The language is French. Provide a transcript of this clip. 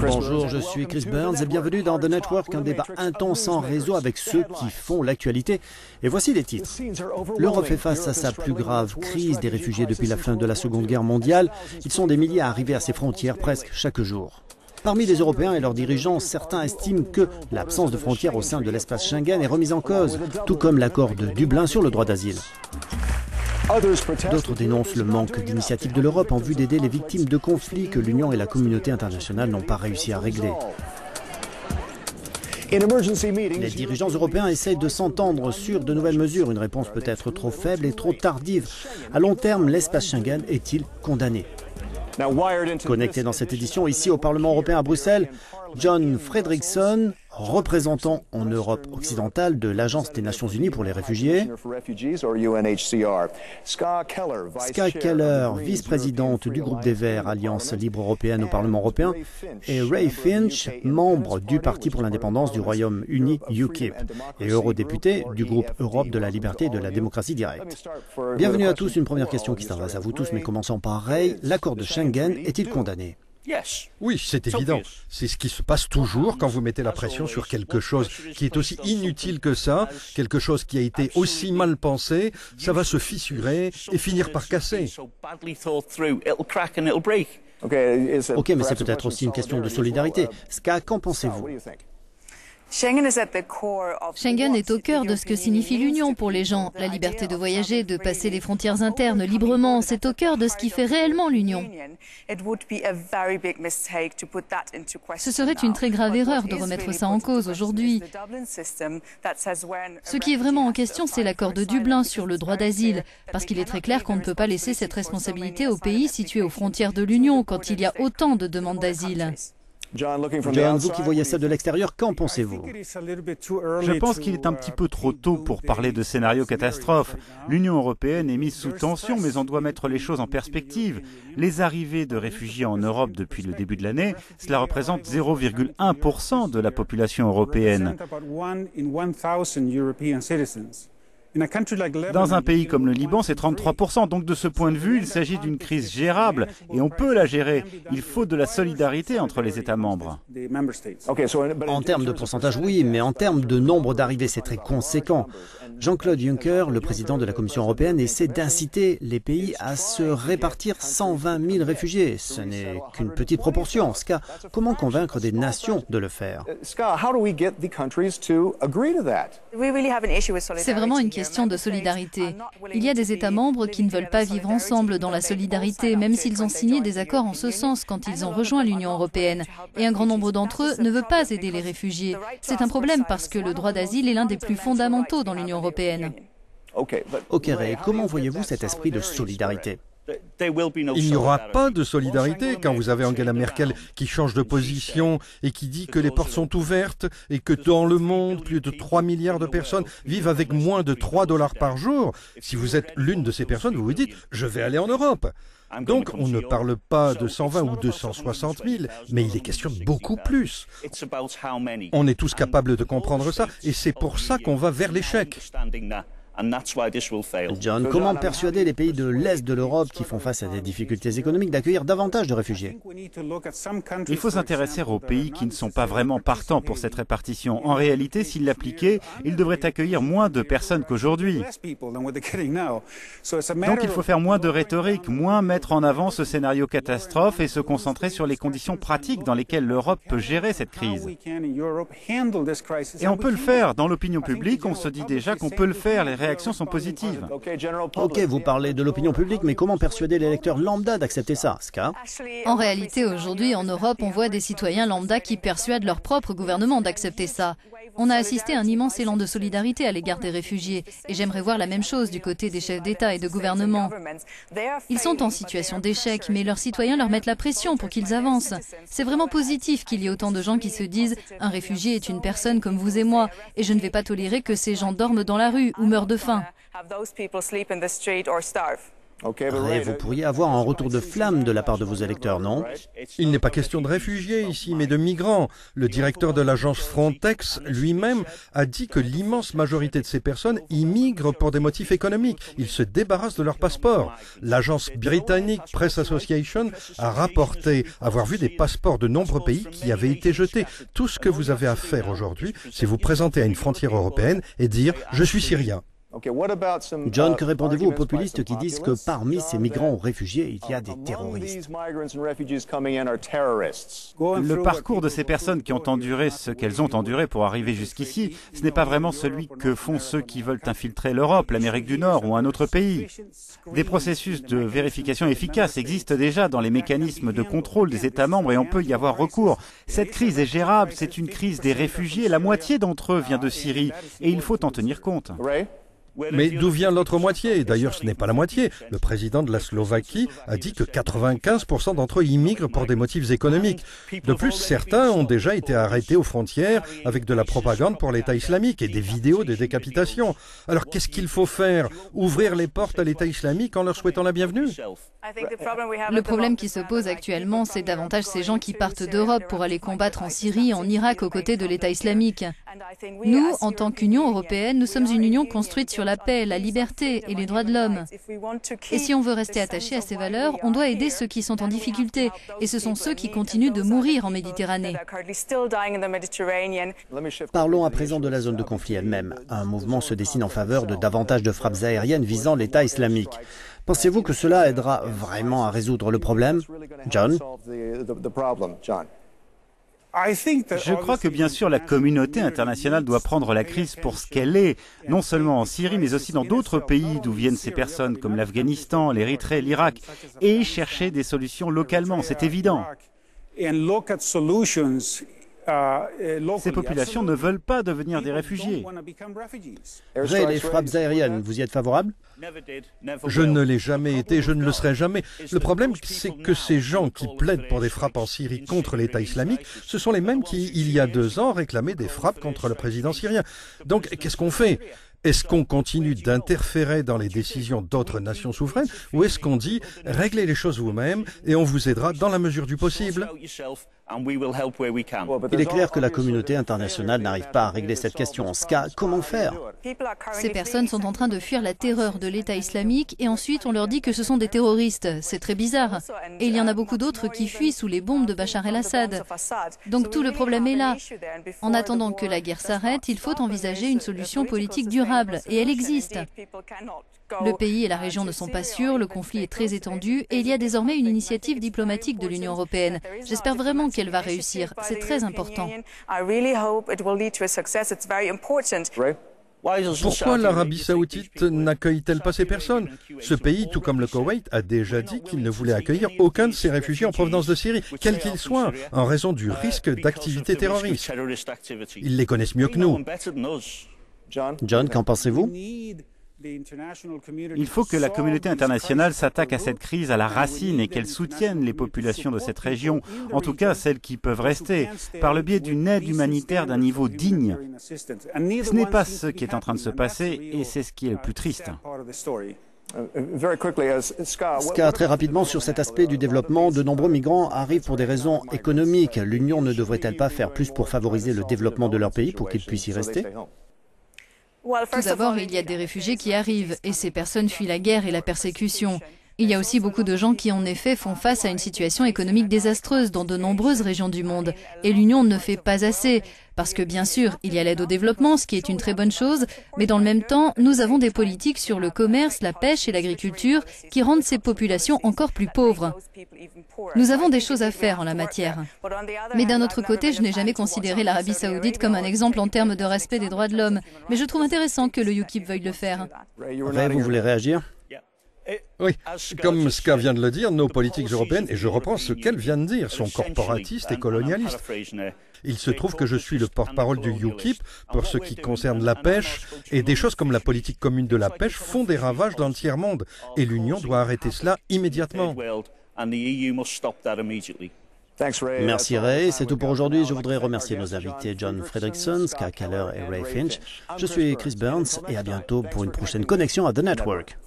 Bonjour, je suis Chris Burns et bienvenue dans The Network, un débat intense en réseau avec ceux qui font l'actualité. Et voici les titres. L'Europe fait face à sa plus grave crise des réfugiés depuis la fin de la Seconde Guerre mondiale. Ils sont des milliers à arriver à ses frontières presque chaque jour. Parmi les Européens et leurs dirigeants, certains estiment que l'absence de frontières au sein de l'espace Schengen est remise en cause, tout comme l'accord de Dublin sur le droit d'asile. D'autres dénoncent le manque d'initiative de l'Europe en vue d'aider les victimes de conflits que l'Union et la communauté internationale n'ont pas réussi à régler. Les dirigeants européens essayent de s'entendre sur de nouvelles mesures. Une réponse peut être trop faible et trop tardive. À long terme, l'espace Schengen est-il condamné ? Connecté dans cette édition, ici au Parlement européen à Bruxelles, John Fredrickson, représentant en Europe occidentale de l'Agence des Nations Unies pour les réfugiés. Ska Keller, vice-présidente du groupe des Verts, Alliance libre européenne au Parlement européen. Et Ray Finch, membre du Parti pour l'indépendance du Royaume-Uni, UKIP, et eurodéputé du groupe Europe de la liberté et de la démocratie directe. Bienvenue à tous. Une première question qui s'adresse à vous tous, mais commençons par Ray. L'accord de Schengen est-il condamné ? Oui, c'est évident. C'est ce qui se passe toujours quand vous mettez la pression sur quelque chose qui est aussi inutile que ça, quelque chose qui a été aussi mal pensé, ça va se fissurer et finir par casser. Ok, mais c'est peut-être aussi une question de solidarité. Ska, qu'en pensez-vous ? Schengen est au cœur de ce que signifie l'Union pour les gens. La liberté de voyager, de passer les frontières internes librement, c'est au cœur de ce qui fait réellement l'Union. Ce serait une très grave erreur de remettre ça en cause aujourd'hui. Ce qui est vraiment en question, c'est l'accord de Dublin sur le droit d'asile, parce qu'il est très clair qu'on ne peut pas laisser cette responsabilité aux pays situés aux frontières de l'Union quand il y a autant de demandes d'asile. John, vous qui voyez ça de l'extérieur, qu'en pensez-vous ? Je pense qu'il est un petit peu trop tôt pour parler de scénario catastrophe. L'Union européenne est mise sous tension, mais on doit mettre les choses en perspective. Les arrivées de réfugiés en Europe depuis le début de l'année, cela représente 0,1% de la population européenne. Dans un pays comme le Liban, c'est 33%. Donc de ce point de vue, il s'agit d'une crise gérable et on peut la gérer. Il faut de la solidarité entre les États membres. En termes de pourcentage, oui, mais en termes de nombre d'arrivées, c'est très conséquent. Jean-Claude Juncker, le président de la Commission européenne, essaie d'inciter les pays à se répartir 120 000 réfugiés. Ce n'est qu'une petite proportion. Ska, comment convaincre des nations de le faire ? C'est vraiment une question de solidarité. Il y a des États membres qui ne veulent pas vivre ensemble dans la solidarité, même s'ils ont signé des accords en ce sens quand ils ont rejoint l'Union européenne. Et un grand nombre d'entre eux ne veut pas aider les réfugiés. C'est un problème parce que le droit d'asile est l'un des plus fondamentaux dans l'Union européenne. Ok, Ray, comment voyez-vous cet esprit de solidarité ? Il n'y aura pas de solidarité quand vous avez Angela Merkel qui change de position et qui dit que les portes sont ouvertes et que dans le monde, plus de 3 milliards de personnes vivent avec moins de 3 $ par jour. Si vous êtes l'une de ces personnes, vous vous dites « je vais aller en Europe ». Donc on ne parle pas de 120 ou 260 000, mais il est question de beaucoup plus. On est tous capables de comprendre ça et c'est pour ça qu'on va vers l'échec. John, comment persuader les pays de l'Est de l'Europe qui font face à des difficultés économiques d'accueillir davantage de réfugiés ? Il faut s'intéresser aux pays qui ne sont pas vraiment partants pour cette répartition. En réalité, s'ils l'appliquaient, ils devraient accueillir moins de personnes qu'aujourd'hui. Donc il faut faire moins de rhétorique, moins mettre en avant ce scénario catastrophe et se concentrer sur les conditions pratiques dans lesquelles l'Europe peut gérer cette crise. Et on peut le faire. Dans l'opinion publique, on se dit déjà qu'on peut le faire. Les réactions sont positives. Ok, vous parlez de l'opinion publique, mais comment persuader les électeurs lambda d'accepter ça, Ska ? En réalité, aujourd'hui, en Europe, on voit des citoyens lambda qui persuadent leur propre gouvernement d'accepter ça. On a assisté à un immense élan de solidarité à l'égard des réfugiés, et j'aimerais voir la même chose du côté des chefs d'État et de gouvernement. Ils sont en situation d'échec, mais leurs citoyens leur mettent la pression pour qu'ils avancent. C'est vraiment positif qu'il y ait autant de gens qui se disent « un réfugié est une personne comme vous et moi, et je ne vais pas tolérer que ces gens dorment dans la rue ou meurent de faim ». Ray, vous pourriez avoir un retour de flamme de la part de vos électeurs, non? Il n'est pas question de réfugiés ici, mais de migrants. Le directeur de l'agence Frontex lui-même a dit que l'immense majorité de ces personnes immigrent pour des motifs économiques. Ils se débarrassent de leur passeport. L'agence britannique Press Association a rapporté avoir vu des passeports de nombreux pays qui avaient été jetés. Tout ce que vous avez à faire aujourd'hui, c'est vous présenter à une frontière européenne et dire « Je suis syrien ». John, que répondez-vous aux populistes qui disent que parmi ces migrants ou réfugiés, il y a des terroristes? Le parcours de ces personnes qui ont enduré ce qu'elles ont enduré pour arriver jusqu'ici, ce n'est pas vraiment celui que font ceux qui veulent infiltrer l'Europe, l'Amérique du Nord ou un autre pays. Des processus de vérification efficaces existent déjà dans les mécanismes de contrôle des États membres et on peut y avoir recours. Cette crise est gérable, c'est une crise des réfugiés, la moitié d'entre eux vient de Syrie et il faut en tenir compte. Mais d'où vient l'autre moitié? D'ailleurs, ce n'est pas la moitié. Le président de la Slovaquie a dit que 95% d'entre eux immigrent pour des motifs économiques. De plus, certains ont déjà été arrêtés aux frontières avec de la propagande pour l'État islamique et des vidéos de décapitation. Alors qu'est-ce qu'il faut faire? Ouvrir les portes à l'État islamique en leur souhaitant la bienvenue? Le problème qui se pose actuellement, c'est davantage ces gens qui partent d'Europe pour aller combattre en Syrie, en Irak, aux côtés de l'État islamique. Nous, en tant qu'Union européenne, nous sommes une union construite sur la paix, la liberté et les droits de l'homme. Et si on veut rester attaché à ces valeurs, on doit aider ceux qui sont en difficulté. Et ce sont ceux qui continuent de mourir en Méditerranée. Parlons à présent de la zone de conflit elle-même. Un mouvement se dessine en faveur de davantage de frappes aériennes visant l'État islamique. Pensez-vous que cela aidera vraiment à résoudre le problème? John? Je crois que bien sûr la communauté internationale doit prendre la crise pour ce qu'elle est, non seulement en Syrie mais aussi dans d'autres pays d'où viennent ces personnes comme l'Afghanistan, l'Érythrée, l'Irak, et chercher des solutions localement, c'est évident. Ces populations ne veulent pas devenir des réfugiés. Ray, les frappes aériennes, vous y êtes favorable? Je ne l'ai jamais été, je ne le serai jamais. Le problème, c'est que ces gens qui plaident pour des frappes en Syrie contre l'État islamique, ce sont les mêmes qui, il y a 2 ans, réclamaient des frappes contre le président syrien. Donc, qu'est-ce qu'on fait? Est-ce qu'on continue d'interférer dans les décisions d'autres nations souveraines ou est-ce qu'on dit « réglez les choses vous-même et on vous aidera dans la mesure du possible » Il est clair que la communauté internationale n'arrive pas à régler cette question. En ce cas, comment faire? Ces personnes sont en train de fuir la terreur de l'État islamique et ensuite on leur dit que ce sont des terroristes. C'est très bizarre. Et il y en a beaucoup d'autres qui fuient sous les bombes de Bachar el-Assad. Donc tout le problème est là. En attendant que la guerre s'arrête, il faut envisager une solution politique durable. Et elle existe. Le pays et la région ne sont pas sûrs, le conflit est très étendu et il y a désormais une initiative diplomatique de l'Union européenne. J'espère vraiment qu'elle va réussir. C'est très important. Pourquoi l'Arabie saoudite n'accueille-t-elle pas ces personnes? Ce pays, tout comme le Koweït, a déjà dit qu'il ne voulait accueillir aucun de ces réfugiés en provenance de Syrie, quels qu'ils soient, en raison du risque d'activité terroriste. Ils les connaissent mieux que nous. John, qu'en pensez-vous? Il faut que la communauté internationale s'attaque à cette crise à la racine et qu'elle soutienne les populations de cette région, en tout cas celles qui peuvent rester, par le biais d'une aide humanitaire d'un niveau digne. Ce n'est pas ce qui est en train de se passer et c'est ce qui est le plus triste. Ska, très rapidement sur cet aspect du développement, de nombreux migrants arrivent pour des raisons économiques. L'Union ne devrait-elle pas faire plus pour favoriser le développement de leur pays pour qu'ils puissent y rester? Tout d'abord, il y a des réfugiés qui arrivent et ces personnes fuient la guerre et la persécution. Il y a aussi beaucoup de gens qui, en effet, font face à une situation économique désastreuse dans de nombreuses régions du monde. Et l'Union ne fait pas assez. Parce que, bien sûr, il y a l'aide au développement, ce qui est une très bonne chose, mais dans le même temps, nous avons des politiques sur le commerce, la pêche et l'agriculture qui rendent ces populations encore plus pauvres. Nous avons des choses à faire en la matière. Mais d'un autre côté, je n'ai jamais considéré l'Arabie saoudite comme un exemple en termes de respect des droits de l'homme. Mais je trouve intéressant que le UKIP veuille le faire. Ray, vous voulez réagir? Oui, comme Ska vient de le dire, nos politiques européennes, et je reprends ce qu'elle vient de dire, sont corporatistes et colonialistes. Il se trouve que je suis le porte-parole du UKIP pour ce qui concerne la pêche, et des choses comme la politique commune de la pêche font des ravages dans le tiers-monde, et l'Union doit arrêter cela immédiatement. Merci Ray, c'est tout pour aujourd'hui. Je voudrais remercier nos invités John Fredrickson, Ska Keller et Ray Finch. Je suis Chris Burns et à bientôt pour une prochaine connexion à The Network.